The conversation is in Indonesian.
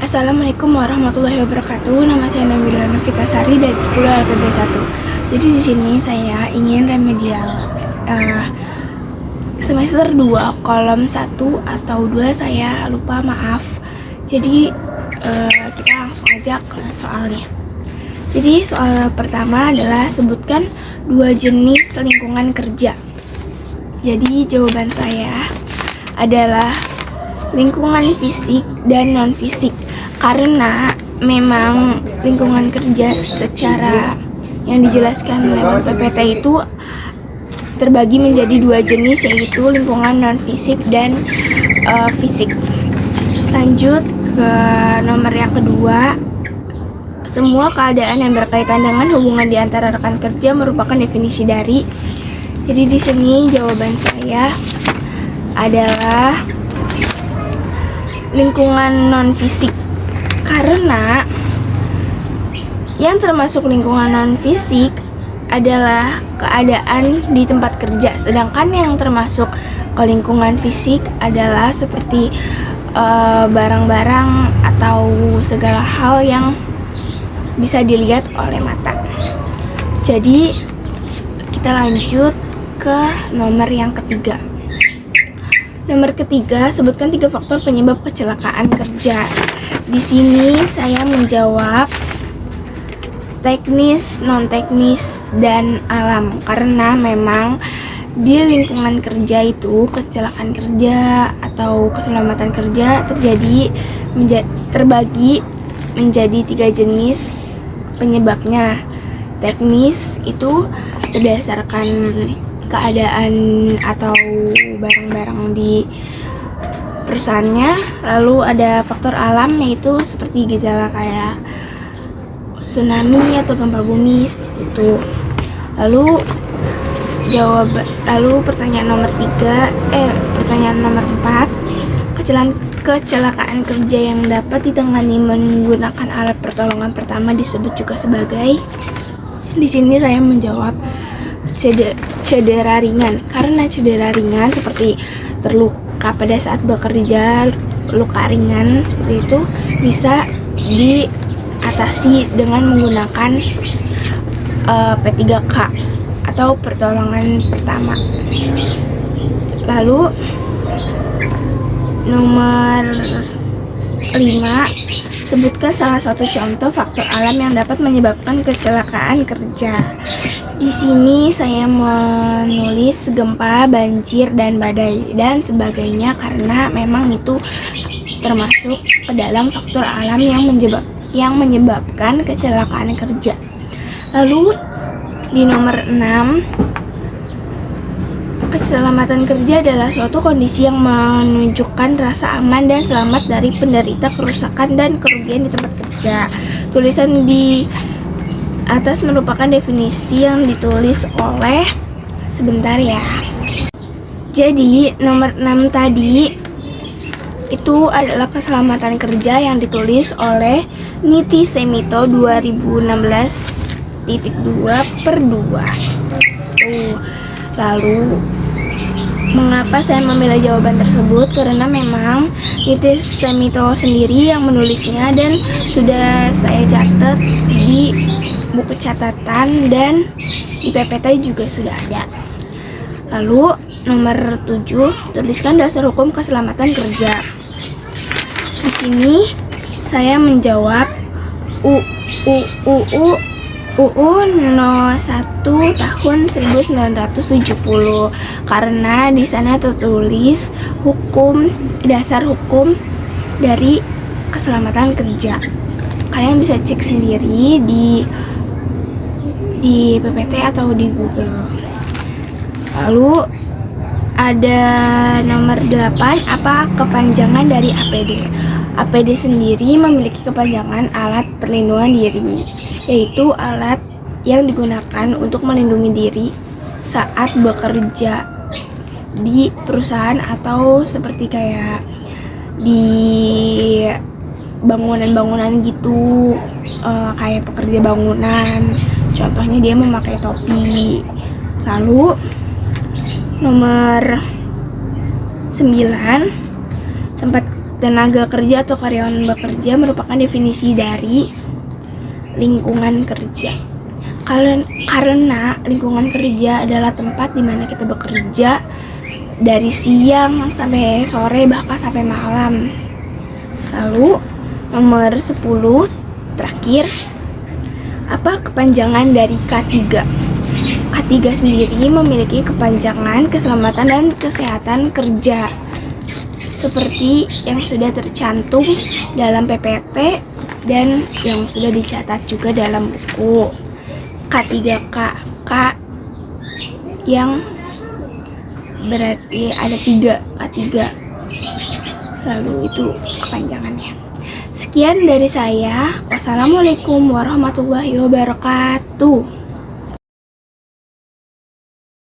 Assalamualaikum warahmatullahi wabarakatuh. Nama saya Nabila Novitasari dari 10 LPB 1. Jadi di sini saya ingin remedial semester 2 kolom 1 atau 2, saya lupa, maaf. Jadi kita langsung aja ke soalnya. Jadi soal pertama adalah sebutkan 2 jenis lingkungan kerja. Jadi jawaban saya adalah lingkungan fisik dan non fisik, karena memang lingkungan kerja secara yang dijelaskan lewat PPT itu terbagi menjadi 2 jenis, yaitu lingkungan non fisik dan fisik. Lanjut ke nomor yang kedua, semua keadaan yang berkaitan dengan hubungan di antara rekan kerja merupakan definisi dari. Jadi di sini jawaban saya adalah lingkungan non fisik, karena yang termasuk lingkungan non fisik adalah keadaan di tempat kerja, sedangkan yang termasuk ke lingkungan fisik adalah seperti barang-barang atau segala hal yang bisa dilihat oleh mata. Jadi kita lanjut ke nomor yang ketiga. Nomor ketiga, sebutkan 3 faktor penyebab kecelakaan kerja. Di sini saya menjawab teknis, non teknis, dan alam, karena memang di lingkungan kerja itu kecelakaan kerja atau keselamatan kerja terbagi menjadi 3 jenis penyebabnya. Teknis itu berdasarkan keadaan atau barang-barang di perusahaannya. Lalu ada faktor alam, yaitu seperti gejala kayak tsunami atau gempa bumi, seperti itu. Lalu pertanyaan nomor 4, kecelakaan kerja yang dapat ditangani menggunakan alat pertolongan pertama disebut juga sebagai. Di sini saya menjawab cedera ringan, karena cedera ringan seperti terluka pada saat bekerja, luka ringan seperti itu bisa diatasi dengan menggunakan P3K atau pertolongan pertama. Lalu nomor 5, sebutkan salah satu contoh faktor alam yang dapat menyebabkan kecelakaan kerja. Di sini saya menulis gempa, banjir, dan badai dan sebagainya, karena memang itu termasuk ke dalam faktor alam yang menyebabkan kecelakaan kerja. Lalu di nomor 6, keselamatan kerja adalah suatu kondisi yang menunjukkan rasa aman dan selamat dari penderita kerusakan dan kerugian di tempat kerja. Tulisan di atas merupakan definisi yang ditulis oleh, sebentar ya. Jadi nomor 6 tadi itu adalah keselamatan kerja yang ditulis oleh Niti Semito 2016.2/2. Lalu mengapa saya memilih jawaban tersebut? Karena memang Niti Semito sendiri yang menulisnya dan sudah saya catat di buku catatan dan di PPT juga sudah ada. Lalu nomor 7, tuliskan dasar hukum keselamatan kerja. Di sini saya menjawab UU 01 tahun 1970, karena di sana tertulis dasar hukum dari keselamatan kerja. Kalian bisa cek sendiri di PPT atau di Google. Lalu ada nomor 8, apa kepanjangan dari APD? APD sendiri memiliki kepanjangan alat perlindungan diri, yaitu alat yang digunakan untuk melindungi diri saat bekerja di perusahaan atau seperti kayak di bangunan-bangunan gitu, kayak pekerja bangunan. Contohnya dia memakai topi. Lalu nomor 9, tempat tenaga kerja atau karyawan bekerja merupakan definisi dari lingkungan kerja. Karena lingkungan kerja adalah tempat di mana kita bekerja dari siang sampai sore, bahkan sampai malam. Lalu nomor 10 terakhir, apa kepanjangan dari K3? K3 sendiri memiliki kepanjangan keselamatan dan kesehatan kerja seperti yang sudah tercantum dalam PPT dan yang sudah dicatat juga dalam buku. K3K, K yang berarti ada 3, K3. Lalu itu kepanjangannya. Sekian dari saya. Wassalamualaikum warahmatullahi wabarakatuh.